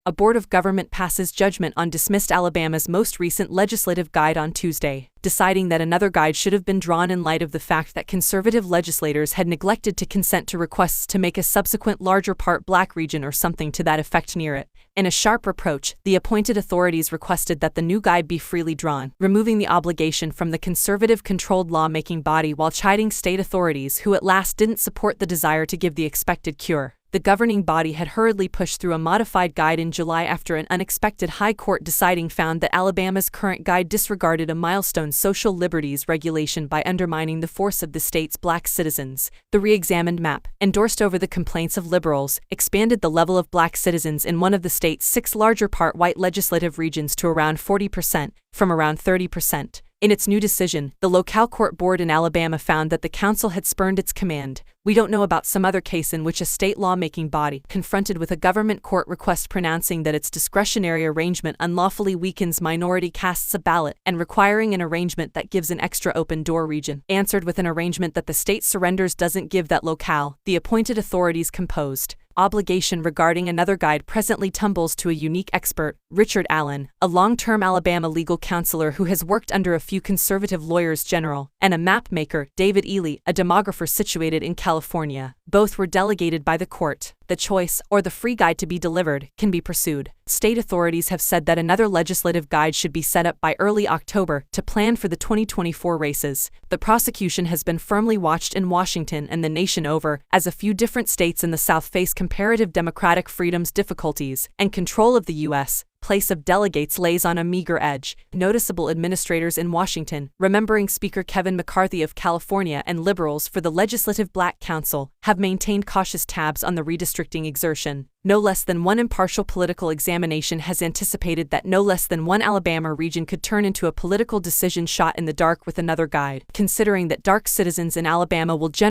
A board of government passes judgment on dismissed Alabama's most recent legislative guide on Tuesday, deciding that another guide should have been drawn in light of the fact that conservative legislators had neglected to consent to requests to make a subsequent larger part black region or something to that effect near it. In a sharp reproach, the appointed authorities requested that the new guide be freely drawn, removing the obligation from the conservative-controlled lawmaking body while chiding state authorities who at last didn't support the desire to give the expected cure. The governing body had hurriedly pushed through a modified guide in July after an unexpected high court deciding found that Alabama's current guide disregarded a milestone social liberties regulation by undermining the force of the state's black citizens. The re-examined map, endorsed over the complaints of liberals, expanded the level of black citizens in one of the state's 6 larger part white legislative regions to around 40%, from around 30%. In its new decision, the locale court board in Alabama found that the council had spurned its command. We don't know about some other case in which a state lawmaking body, confronted with a government court request pronouncing that its discretionary arrangement unlawfully weakens minority casts a ballot and requiring an arrangement that gives an extra open door region, answered with an arrangement that the state surrenders doesn't give that locale, the appointed authorities composed. Obligation regarding another guide presently tumbles to a unique expert, Richard Allen, a long-term Alabama legal counselor who has worked under a few conservative lawyers general, and a map maker, David Ely, a demographer situated in California. Both were delegated by the court. The choice, or the free guide to be delivered, can be pursued. State authorities have said that another legislative guide should be set up by early October to plan for the 2024 races. The prosecution has been firmly watched in Washington and the nation over, as a few different states in the South face comparative democratic freedoms difficulties, and control of the U.S. place of delegates lays on a meager edge. Noticeable administrators in Washington, remembering Speaker Kevin McCarthy of California and liberals for the Legislative Black Council, have maintained cautious tabs on the redistricting exertion. No less than one impartial political examination has anticipated that no less than one Alabama region could turn into a political decision shot in the dark with another guide, considering that dark citizens in Alabama will